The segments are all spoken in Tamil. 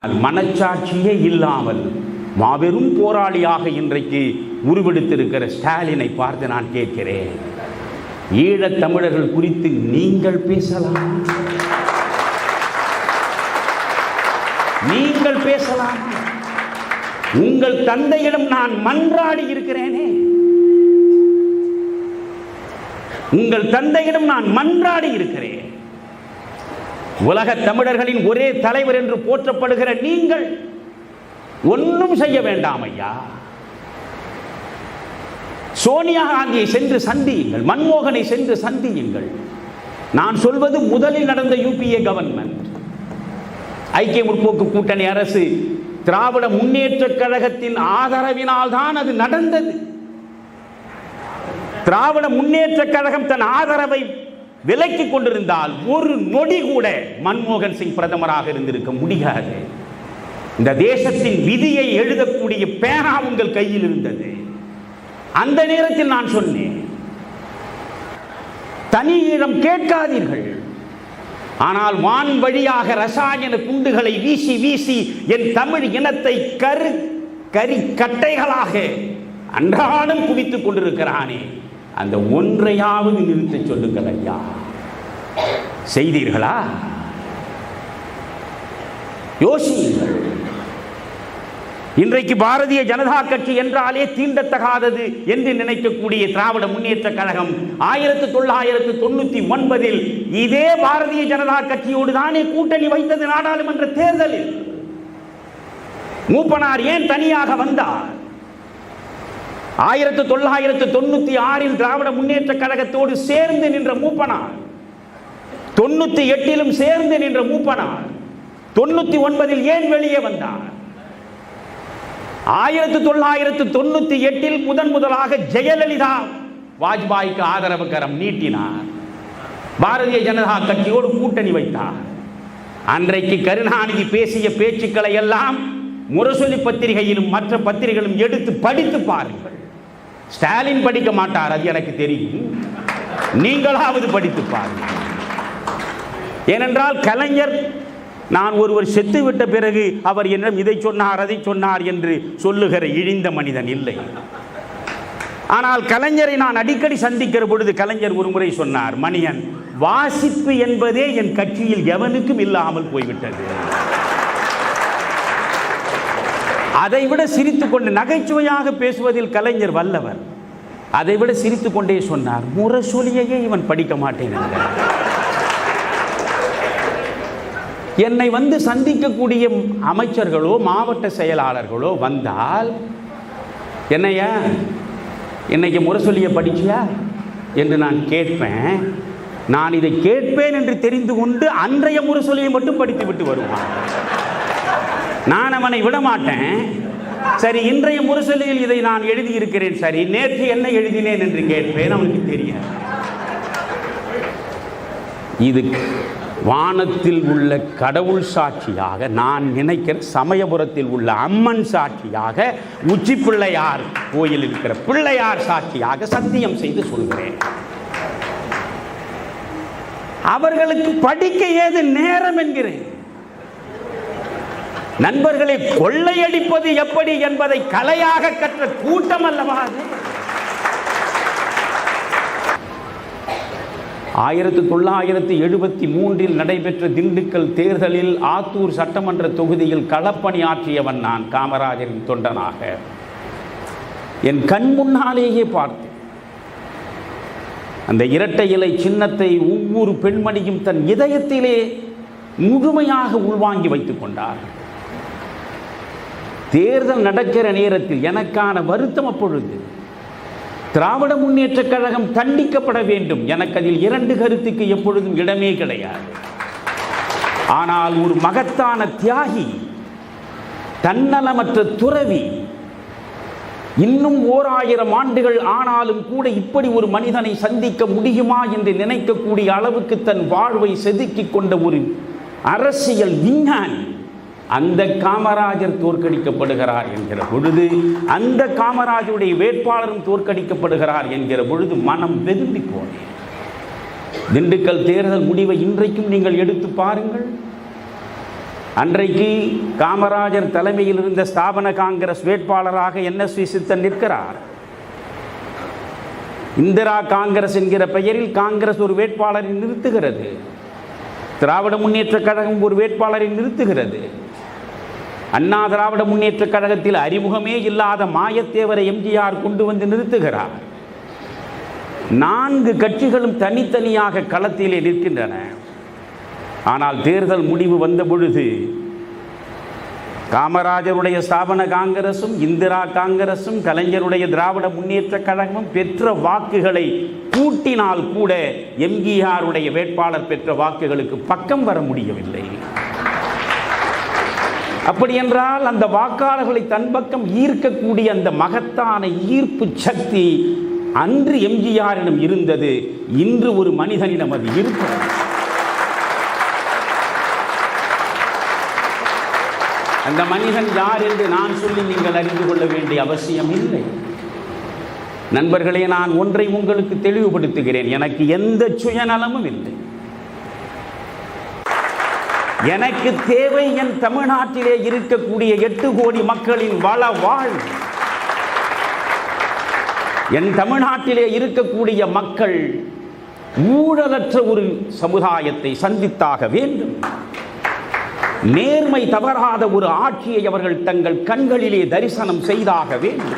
மனச்சாட்சியே இல்லாமல் மாபெரும் போராளியாக இன்றைக்கு உருவெடுத்திருக்கிற ஸ்டாலினை பார்த்து நான் கேட்கிறேன், ஈழத் தமிழர்கள் குறித்து நீங்கள் பேசலாம், நீங்கள் பேசலாம். உங்கள் தந்தையிடம் நான் மன்றாடி இருக்கிறேனே, உங்கள் தந்தையிடம் நான் மன்றாடி இருக்கிறேன். உலக தமிழர்களின் ஒரே தலைவர் என்று போற்றப்படுகிற நீங்கள் ஒன்றும் செய்ய வேண்டாம் ஐயா. சோனியா காந்தியை சென்று சந்தியுங்கள், மன்மோகனை சென்று சந்தியுங்கள். நான் சொல்வது முதலில் நடந்த யூபிஏ கவர்மெண்ட், ஐக்கிய முற்போக்கு கூட்டணி அரசு, திராவிட முன்னேற்ற கழகத்தின் ஆதரவினால் தான் அது நடந்தது. திராவிட முன்னேற்ற கழகம் தன் ஆதரவை விலக்கிக் கொண்டிருந்தால் ஒரு நொடி கூட மன்மோகன் சிங் பிரதமராக இருந்திருக்க முடியாது. இந்த தேசத்தின் விதியை எழுதக்கூடிய பேனா உங்கள் கையில் இருந்தது. அந்த நேரத்தில் நான் சொன்னேன், தனியிடம் கேட்காதீர்கள். ஆனால் வான் வழியாக ரசாயன குண்டுகளை வீசி வீசி என் தமிழ் இனத்தை கரி கட்டைகளாக அன்றாடம் குவித்துக் கொண்டிருக்கிறானே, அந்த ஒன்றையாவது நிறுத்த சொல்லுங்கள் ஐயா. செய்தீர்களா? யோசியுங்கள். இன்றைக்கு பாரதிய ஜனதா கட்சி என்றாலே தீண்டத்தகாதது என்று நினைக்கக்கூடிய திராவிட முன்னேற்ற கழகம் 1999 இதே பாரதிய ஜனதா கட்சியோடு தானே கூட்டணி வைத்தது. நாடாளுமன்ற தேர்தலில் மூப்பனார் ஏன் தனியாக வந்தார்? 1996 திராவிட முன்னேற்ற கழகத்தோடு சேர்ந்து நின்ற மூப்பனார், 98 சேர்ந்து நின்ற மூப்பனார் 99 ஏன் வெளியே வந்தார்? 1998 முதலாக ஜெயலலிதா வாஜ்பாய்க்கு ஆதரவு கரம் நீட்டினார், பாரதிய ஜனதா கட்சியோடு கூட்டணி வைத்தார். அன்றைக்கு கருணாநிதி பேசிய பேச்சுக்களை எல்லாம் முரசொலி பத்திரிகையிலும் மற்ற பத்திரிகைகளும் எடுத்து படித்து பாருங்கள். ஸ்டாலின் படிக்க மாட்டார், அது எனக்கு தெரியும். நீங்களாவது படித்து பாருங்கள். ஏனென்றால் கலைஞர், நான் ஒருவர் செத்து விட்ட பிறகு அவர் என்ன இதை சொன்னார் அதை சொன்னார் என்று சொல்லுகிற இழிந்த மனிதன் இல்லை. ஆனால் கலைஞரை நான் அடிக்கடி சந்திக்கிற பொழுது கலைஞர் ஒரு முறை சொன்னார், மணியன், வாசிப்பு என்பதே என் கட்சியில் எவனுக்கும் இல்லாமல் போய்விட்டது. அதைவிட சிரித்துக்கொண்டு, நகைச்சுவையாக பேசுவதில் கலைஞர் வல்லவர், அதைவிட சிரித்துக்கொண்டே சொன்னார், முரசொலியையே இவன் படிக்க மாட்டேன். என்னை வந்து சந்திக்கக்கூடிய அமைச்சர்களோ மாவட்ட செயலாளர்களோ வந்தால், என்னையா இன்னைக்கு முரசொலியை படிச்சியா என்று நான் கேட்பேன். நான் இதை கேட்பேன் என்று தெரிந்து கொண்டு அன்றைய முரசொலியை மட்டும் படித்து விட்டு வருவான். நான் அவனை விட மாட்டேன். சரி, இன்றைய முரசொலியில் இதை நான் எழுதியிருக்கிறேன், சரி, நேற்று என்ன எழுதினேன் என்று கேட்பேன். அவனுக்கு தெரியாது. இது வானத்தில் உள்ள கடவுள் சாட்சியாக, நான் நினைக்கிற சமயபுரத்தில் உள்ள அம்மன் சாட்சியாக, உச்சி பிள்ளையார் கோயில் இருக்கிற பிள்ளையார் சாட்சியாக சத்தியம் செய்து சொல்கிறேன். அவர்களுக்கு படிக்க ஏது நேரம் என்கிறேன். நண்பர்களை கொள்ளையடிப்பது எப்படி என்பதை கலையாக கற்ற கூட்டம் அல்லவா அது? 1973 நடைபெற்ற திண்டுக்கல் தேர்தலில் ஆத்தூர் சட்டமன்ற தொகுதியில் களப்பணி ஆற்றியவன் நான், காமராஜரின் தொண்டனாக. என் கண் முன்னாலேயே பார்த்தேன். அந்த இரட்டை இலை சின்னத்தை ஒவ்வொரு பெண்மணியும் தன் இதயத்திலே முழுமையாக உள்வாங்கி வைத்துக் கொண்டார். தேர்தல் நடக்கிற நேரத்தில் எனக்கான வருத்தம் அப்பொழுது, திராவிட முன்னேற்ற கழகம் தண்டிக்கப்பட வேண்டும். எனக்கு அதில் இரண்டு கருத்துக்கு எப்பொழுதும் இடமே கிடையாது. ஆனால் ஒரு மகத்தான தியாகி, தன்னலமற்ற துறவி, இன்னும் 1000 ஆண்டுகள் ஆனாலும் கூட இப்படி ஒரு மனிதனை சந்திக்க முடியுமா என்று நினைக்கக்கூடிய அளவுக்கு தன் வாழ்வை செதுக்கிக் கொண்ட ஒரு அரசியல் விஞ்ஞானி, அந்த காமராஜர் தோற்கடிக்கப்படுகிறார் என்கிற பொழுது, அந்த காமராஜருடைய வேட்பாளரும் தோற்கடிக்கப்படுகிறார் என்கிற பொழுது மனம் வெதும்பி போனேன். திண்டுக்கல் தேர்தல் முடிவை இன்றைக்கும் நீங்கள் எடுத்து பாருங்கள். அன்றைக்கு காமராஜர் தலைமையில் இருந்த ஸ்தாபன காங்கிரஸ் வேட்பாளராக NSV சித்தன் நிற்கிறார். இந்திரா காங்கிரஸ் என்கிற பெயரில் காங்கிரஸ் ஒரு வேட்பாளரை நிறுத்துகிறது. திராவிட முன்னேற்ற கழகம் ஒரு வேட்பாளரை நிறுத்துகிறது. அண்ணா திராவிட முன்னேற்ற கழகத்தில் அறிமுகமே இல்லாத மாயத்தேவரை எம்ஜிஆர் கொண்டு வந்து நிறுத்துகிறார். 4 கட்சிகளும் தனித்தனியாக களத்திலே நிற்கின்றன. ஆனால் தேர்தல் முடிவு வந்த பொழுது காமராஜருடைய ஸ்தாபன காங்கிரசும் இந்திரா காங்கிரசும் கலைஞருடைய திராவிட முன்னேற்ற கழகமும் பெற்ற வாக்குகளை கூட்டினால் கூட எம்ஜிஆருடைய வேட்பாளர் பெற்ற வாக்குகளுக்கு பக்கம் வர முடியவில்லை. அப்படி என்றால் அந்த வாக்காளர்களை தன் பக்கம் ஈர்க்கக்கூடிய அந்த மகத்தான ஈர்ப்பு சக்தி அன்று எம்ஜிஆரிடம் இருந்தது. இன்று ஒரு மனிதனிடம் அது இருக்கிறது. அந்த மனிதன் யார் என்று நான் சொல்லி நீங்கள் அறிந்து கொள்ள வேண்டிய அவசியம் இல்லை. நண்பர்களே, நான் ஒன்றை உங்களுக்கு தெளிவுபடுத்துகிறேன். எனக்கு எந்த சுயநலமும் இல்லை. எனக்கு தேவை என் தமிழ்நாட்டிலே இருக்கக்கூடிய 8 கோடி மக்களின் வள வாழ்வு. என் தமிழ்நாட்டிலே இருக்கக்கூடிய மக்கள் ஊழலற்ற ஒரு சமுதாயத்தை சந்தித்தாக வேண்டும். நேர்மை தவறாத ஒரு ஆட்சியை அவர்கள் தங்கள் கண்களிலே தரிசனம் செய்தாக வேண்டும்.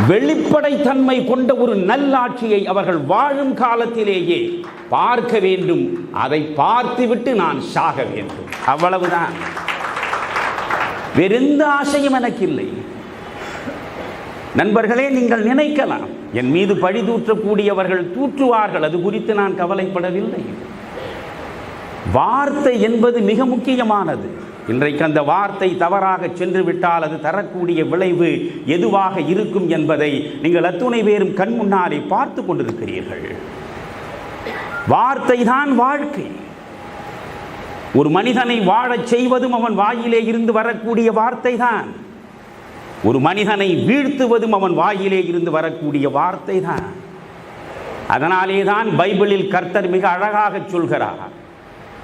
வெளிப்படைத்தன்மை கொண்ட ஒரு நல்லாட்சியை அவர்கள் வாழும் காலத்திலேயே பார்க்க வேண்டும். அதை பார்த்துவிட்டு நான் சாக வேண்டும். அவ்வளவுதான். வேறெந்த ஆசையும் எனக்கு இல்லை. நண்பர்களே, நீங்கள் நினைக்கலாம் என் மீது பழி தூற்றக்கூடியவர்கள் தூற்றுவார்கள், அது குறித்து நான் கவலைப்படவில்லை. வார்த்தை என்பது மிக முக்கியமானது. இன்றைக்கு அந்த வார்த்தை தவறாக சென்று விட்டால் அது தரக்கூடிய விளைவு எதுவாக இருக்கும் என்பதை நீங்கள் அத்துணை பேரும் கண் முன்னாலே பார்த்து கொண்டிருக்கிறீர்கள். வார்த்தை தான் வாழ்க்கை. ஒரு மனிதனை வாழச் செய்வதும் அவன் வாயிலே இருந்து வரக்கூடிய வார்த்தை தான். ஒரு மனிதனை வீழ்த்துவதும் அவன் வாயிலே இருந்து வரக்கூடிய வார்த்தை தான். அதனாலே தான் பைபிளில் கர்த்தர் மிக அழகாக சொல்கிறார்,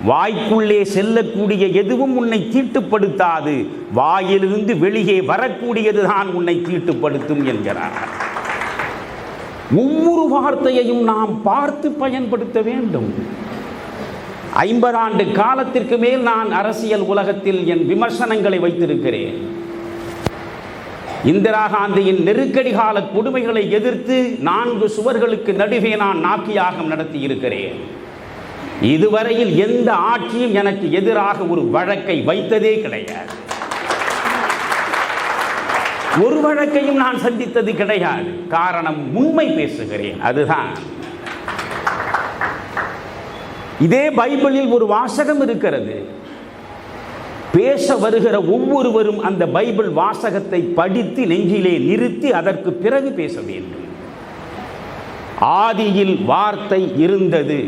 வாய்க்குள்ளே செல்லக்கூடிய எதுவும் உன்னை தீட்டுப்படுத்தாது, வாயிலிருந்து வெளியே வரக்கூடியதுதான் உன்னை தீட்டுப்படுத்தும் என்கிறார். ஒவ்வொரு வார்த்தையையும் நாம் பார்த்து பயன்படுத்த வேண்டும். 50 ஆண்டு காலத்திற்கு மேல் நான் அரசியல் உலகத்தில் என் விமர்சனங்களை வைத்திருக்கிறேன். இந்திரா காந்தியின் நெருக்கடி கால கொடுமைகளை எதிர்த்து 4 சுவர்களுக்கு நடுவே நான் நாக்கியாகம் நடத்தி இருக்கிறேன். இதுவரையில் எந்த ஆட்சியும் எனக்கு எதிராக ஒரு வழக்கை வைத்ததே கிடையாது. ஒரு வழக்கையும் நான் சந்தித்தது கிடையாது. காரணம், உண்மை பேசுகிறேன். அதுதான். இதே பைபிளில் ஒரு வாசகம் இருக்கிறது. பேச வருகிற ஒவ்வொருவரும் அந்த பைபிள் வாசகத்தை படித்து நெஞ்சிலே நிறுத்தி அதற்கு பிறகு பேச வேண்டும். ஆதியில் வார்த்தை இருந்தது,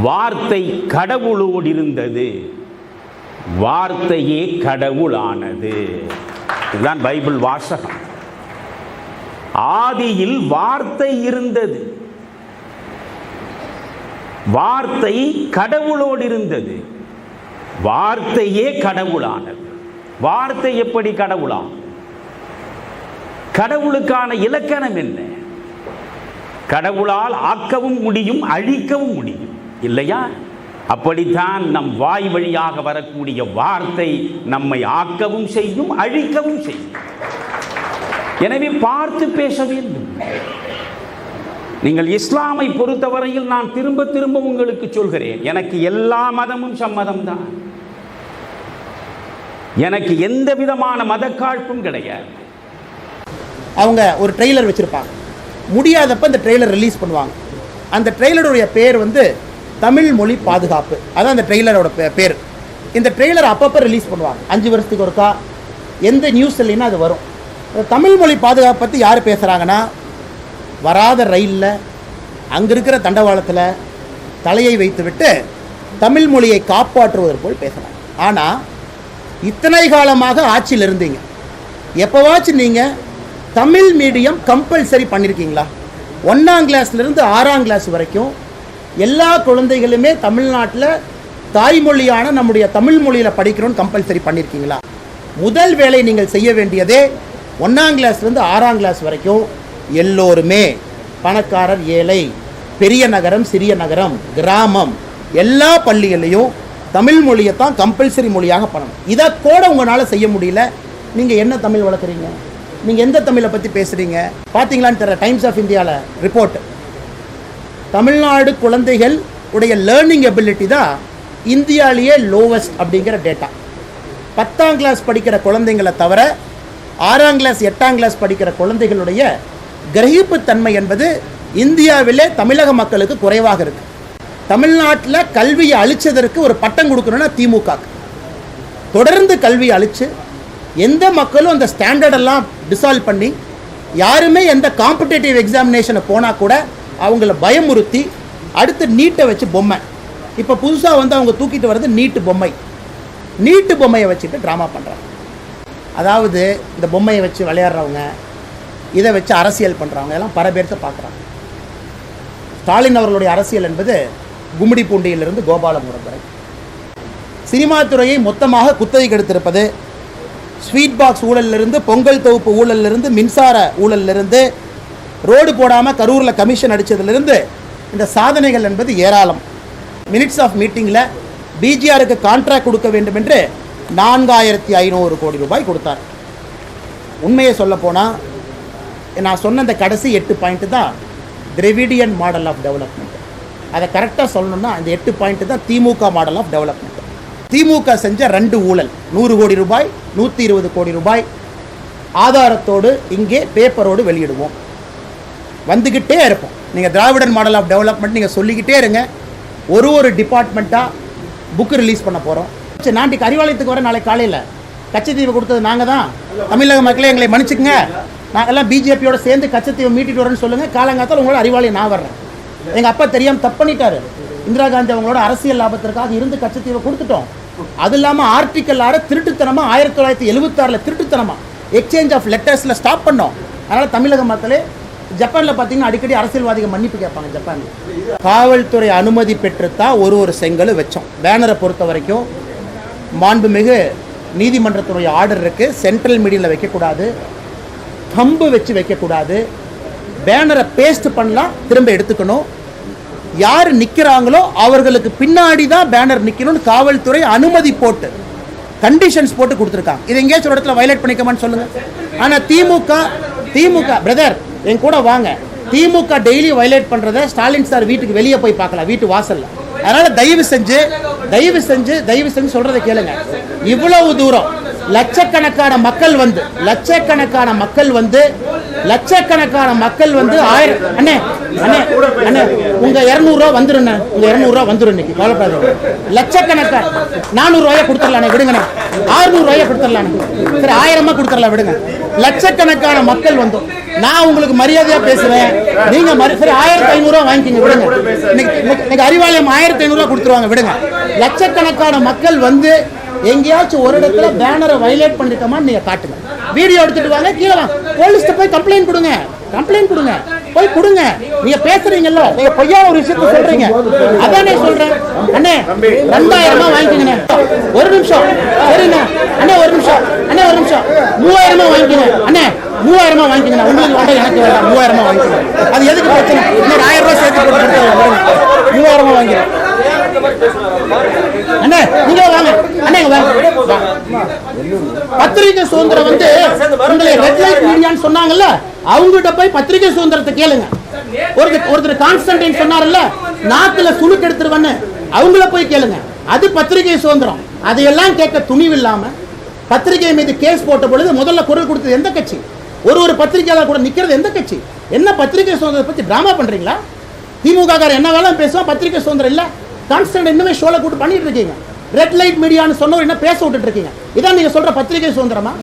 வார்த்தை கடவுளோடு இருந்தது, வார்த்தையே கடவுளானது. இதுதான் பைபிள் வாசகம். ஆதியில் வார்த்தை இருந்தது, வார்த்தை கடவுளோடு இருந்தது, வார்த்தையே கடவுளானது. வார்த்தை எப்படி கடவுளா? கடவுளுக்கான இலக்கணம் என்ன? கடவுளால் ஆக்கவும் முடியும், அழிக்கவும் முடியும், இல்லையா? அப்படித்தான் நம் வாய் வழியாக வரக்கூடிய வார்த்தை நம்மை ஆக்கவும் செய்யும், அழிக்கவும் செய்யும். எனவே பார்த்து பேச வேண்டும். நீங்கள் இஸ்லாமை பொறுத்தவரையில் நான் திரும்ப திரும்ப உங்களுக்கு சொல்கிறேன், எனக்கு எல்லா மதமும் சம்மதம் தான். எனக்கு எந்த விதமான மதக்காழ்ப்பும் கிடையாது. அவங்க ஒரு ட்ரெய்லர் வச்சிருப்பாங்க, முடியாதப்ப இந்த ட்ரெய்லர் ரிலீஸ் பண்ணுவாங்க. அந்த ட்ரெய்லருடைய பேர் வந்து தமிழ் மொழி பாதுகாப்பு. அதான் அந்த ட்ரெய்லரோட பேர். இந்த ட்ரெய்லர் அப்பப்போ ரிலீஸ் பண்ணுவாங்க, 5 வருஷத்துக்கு ஒருக்கா. எந்த நியூஸ் இல்லைன்னா அது வரும். தமிழ் மொழி பாதுகாப்பு பற்றி யார் பேசுகிறாங்கன்னா, வராத ரயிலில் அங்கே இருக்கிற தண்டவாளத்தில் தலையை வைத்துவிட்டு தமிழ் மொழியை காப்பாற்றுவதற்கு போல் பேசுகிறாங்க. ஆனால் இத்தனை காலமாக ஆட்சியில் இருந்தீங்க, எப்போவாச்சும் நீங்கள் தமிழ் மீடியம் கம்பல்சரி பண்ணியிருக்கீங்களா? 1ஆம் கிளாஸ்லேருந்து 6ஆம் கிளாஸ் வரைக்கும் எல்லா குழந்தைகளுமே தமிழ்நாட்டில் தாய்மொழியான நம்முடைய தமிழ் மொழியில் படிக்கிறோன்னு கம்பல்சரி பண்ணியிருக்கீங்களா? முதல் வேலை நீங்கள் செய்ய வேண்டியதே 1ஆம் கிளாஸ்லேருந்து 6ஆம் கிளாஸ் வரைக்கும் எல்லோருமே பணக்காரர், ஏழை, பெரிய நகரம், சிறிய நகரம், கிராமம், எல்லா பள்ளிகளையும் தமிழ் மொழியை தான் கம்பல்சரி மொழியாக பண்ணணும். இதை கூட உங்களால் செய்ய முடியல. நீங்கள் என்ன தமிழ் வளர்க்குறீங்க? நீங்கள் எந்த தமிழை பற்றி பேசுகிறீங்க? பார்த்தீங்களான்னு தெரியல, டைம்ஸ் ஆஃப் இந்தியாவில் ரிப்போர்ட், தமிழ்நாடு குழந்தைகள் உடைய லேர்னிங் எபிலிட்டி தான் இந்தியாவிலேயே லோவஸ்ட் அப்படிங்கிற டேட்டா. 10ஆம் கிளாஸ் படிக்கிற குழந்தைங்களை தவிர 6ஆம் கிளாஸ் 8ஆம் கிளாஸ் படிக்கிற குழந்தைகளுடைய கிரகிப்பு தன்மை என்பது இந்தியாவிலே தமிழக மக்களுக்கு குறைவாக இருக்கு. தமிழ்நாட்டில் கல்வியை அழிச்சதற்கு ஒரு பட்டம் கொடுக்கணும்னா திமுக தொடர்ந்து கல்வியை அழிச்சு எந்த மக்களும் அந்த ஸ்டாண்டர்டெல்லாம் டிசால்வ் பண்ணி யாருமே எந்த காம்படிட்டிவ் எக்ஸாமினேஷனை போனால் கூட அவங்கள பயமுறுத்தி அடுத்து நீட்டை வச்சு பொம்மை, இப்போ புதுசாக வந்து அவங்க தூக்கிட்டு வர்றது நீட்டு பொம்மையை வச்சுட்டு ட்ராமா பண்ணுறாங்க. அதாவது இந்த பொம்மையை வச்சு விளையாடுறவங்க, இதை வச்சு அரசியல் பண்ணுறவங்க எல்லாம் பல பேர்த்த பார்க்குறாங்க. ஸ்டாலின் அவர்களுடைய அரசியல் என்பது கும்மிடி பூண்டியிலிருந்து கோபாலபுரம் வரை சினிமா துறையை மொத்தமாக குத்தகைக்கு எடுத்திருப்பது, ஸ்வீட் பாக்ஸ் ஊழலிலிருந்து, பொங்கல் தொகுப்பு ஊழலிலிருந்து, மின்சார ஊழலிலிருந்து, ரோடு போடாமல் கரூரில் கமிஷன் அடித்ததிலிருந்து இந்த சாதனைகள் என்பது ஏராளம். மினிட்ஸ் ஆஃப் மீட்டிங்கில் பிஜிஆருக்கு கான்ட்ராக்ட் கொடுக்க வேண்டும் என்று 4500 கோடி ரூபாய் கொடுத்தார். உண்மையை சொல்ல போனால் நான் சொன்ன இந்த கடைசி 8 பாயிண்ட் தான் திராவிடியன் மாடல் ஆஃப் டெவலப்மெண்ட். அதை கரெக்டாக சொல்லணும்னா இந்த 8 பாயிண்ட் தான் திமுக மாடல் ஆஃப் டெவலப்மெண்ட். திமுக செஞ்ச 2 ஊழல், 100 கோடி ரூபாய், 120 கோடி ரூபாய் ஆதாரத்தோடு இங்கே பேப்பரோடு வெளியிடுவோம், வந்துக்கிட்டே இருப்போம். நீங்கள் திராவிடன் மாடல் ஆஃப் டெவலப்மெண்ட் நீங்கள் சொல்லிக்கிட்டே இருங்க. ஒரு டிபார்ட்மெண்ட்டாக புக்கு ரிலீஸ் பண்ண போகிறோம். நாட்டுக்கு அறிவாலயத்துக்கு வர நாளைக்கு காலையில் கச்சத்தீவை கொடுத்தது நாங்கள் தான். தமிழக மக்களே எங்களை மன்னிச்சுக்குங்க, நாங்கள்லாம் பிஜேபியோட சேர்ந்து கச்சத்தீவை மீட்டிட்டு வரேன்னு சொல்லுங்கள். காலங்காத்தால் உங்களோட அறிவாலயம் நான் வர்றேன். எங்கள் அப்பா தெரியாமல் தப்பு பண்ணிட்டாரு. இந்திரா காந்தி அவங்களோட அரசியல் லாபத்திற்காக இருந்து கச்சத்தீவை கொடுத்துட்டோம். அது இல்லாமல் ஆர்டிக்கல் 6 திருட்டுத்தனமாக 1976 திருட்டுத்தனமாக எக்ஸ்சேஞ்ச் ஆஃப் லெட்டர்ஸில் ஸ்டாப் பண்ணோம். அதனால் தமிழக மக்களே, ஜப்பானில் பார்த்தீங்கன்னா அடிக்கடி அரசியல்வாதிகள் மன்னிப்பு கேட்பாங்க. ஜப்பானில் காவல்துறை அனுமதி பெற்றுத்தான் ஒரு செங்கல் வச்சோம். பேனரை பொறுத்த வரைக்கும் மாண்புமிகு நீதிமன்றத்துடைய ஆர்டர் இருக்குது. சென்ட்ரல் மீடியாவில் வைக்கக்கூடாது, கம்பு வச்சு வைக்கக்கூடாது, பேனரை பேஸ்ட் பண்ணலாம், திரும்ப எடுத்துக்கணும். யார் நிற்கிறாங்களோ அவர்களுக்கு பின்னாடி தான் பேனர் நிற்கணும்னு காவல்துறை அனுமதி போட்டு கண்டிஷன்ஸ் போட்டு கொடுத்துருக்காங்க. இது எங்கேயாச்சும் ஒரு இடத்துல வயலேட் பண்ணிக்கமான்னு சொல்லுங்க. ஆனால் திமுக பிரதர் என் கூட வாங்க, திமுக டெய்லி வயலேட் பண்ணுறதை ஸ்டாலின் சார் வீட்டுக்கு வெளியே போய் பார்க்கலாம், வீட்டு வாசல்ல. அதனால தயவு செஞ்சு சொல்றதை கேளுங்க. இவ்வளவு தூரம் லட்சக்கணக்கான மக்கள் வந்து அண்ணே உங்க 200 ரூபா வந்துரும், உங்க 200 ரூபா வந்துரும் இன்னைக்கு, கவலைப்படாதீங்க. லட்சக்கணக்கான 400 ரூபாயை கொடுத்துடலாம் விடுங்க, 600 ரூபாயை கொடுத்துடலாம், சரி 1000 கொடுத்துடலாம் விடுங்க. லட்சக்கணக்கான மக்கள் வந்து நான் உங்களுக்கு மரியாதையா பேசுவேன், நீங்க சரி 1500 ரூபா வாங்கிக்கிங்க விடுங்க. இன்னைக்கு அறிவாலயம் 1500 ரூபா கொடுத்துருவாங்க விடுங்க. லட்சக்கணக்கான மக்கள் வந்து எங்கேயாச்சும் ஒரு இடத்துல பேனரை வயலேட் பண்ணிருக்கமான்னு நீங்க காட்டுங்க, வீடியோ எடுத்துட்டு வாங்க, கீழே வாங்க, போலீஸ்ட்ட போய் கம்ப்ளைண்ட் கொடுங்க, போய் கொடுங்க. நீங்க பேசுறீங்கல்ல, நீங்க பொய்யா ஒரு விஷயத்தை சொல்றீங்க, அதானே சொல்றேன். அண்ணே 2000 வாங்கிக்கங்க, ஒரு நிமிஷம் சரிண்ணா, அண்ணே ஒரு நிமிஷம் 3000 வாங்கிக்கங்க, அண்ணே 3000 வாங்கிக்கங்க, உங்களுக்கு வேண்டாம் எனக்கு வேண்டாம், 3000 வாங்கிக்கங்க. அது எதுக்கு பிரச்சனை? இன்னொரு 1000 ரூபாய் சேர்த்து போட்டு 3000 வாங்கிக்கிறேன். அண்ணே நீங்க வாங்க, பத்திரிகை சுதந்திரம் வந்து உங்களை ரெட் லைட் மீடியான்னு சொன்னாங்கல்ல, அவங்ககிட்ட போய் பத்திரிகை சுதந்திரத்தை கேளுங்க. ஒருத்தர் கான்ஸ்டன்டைன் சொன்னார்ல, நாக்குல சுளுக்கு எடுத்துருவன்னு, அவங்கள போய் கேளுங்க. அது பத்திரிகை சுதந்திரம். அதையெல்லாம் கேட்க துணிவில்லாம பத்திரிகை மீது கேஸ் போட்ட பொழுது முதல்ல குரல் கொடுத்தது எந்த கட்சி? ஒரு பத்திரிகையாளர் கூட நிக்கிறது எந்த கட்சி? என்ன பத்திரிகை சுதந்திரத்தை பத்தி டிராமா பண்றீங்களா? திமுக என்ன வேலை பேசுவோம், பத்திரிகை சுதந்திரம் இல்ல, கான்ஸ்டன்ட் இன்னுமே ஷோல கூட்டு பண்ணிட்டு இருக்கீங்க. ரெட் லைட் மீடியான்னு சொன்னவர் என்ன பேச விட்டுட்டு இருக்கீங்க? இதான் நீங்க சொல்ற பத்திரிகை சுதந்திரமா?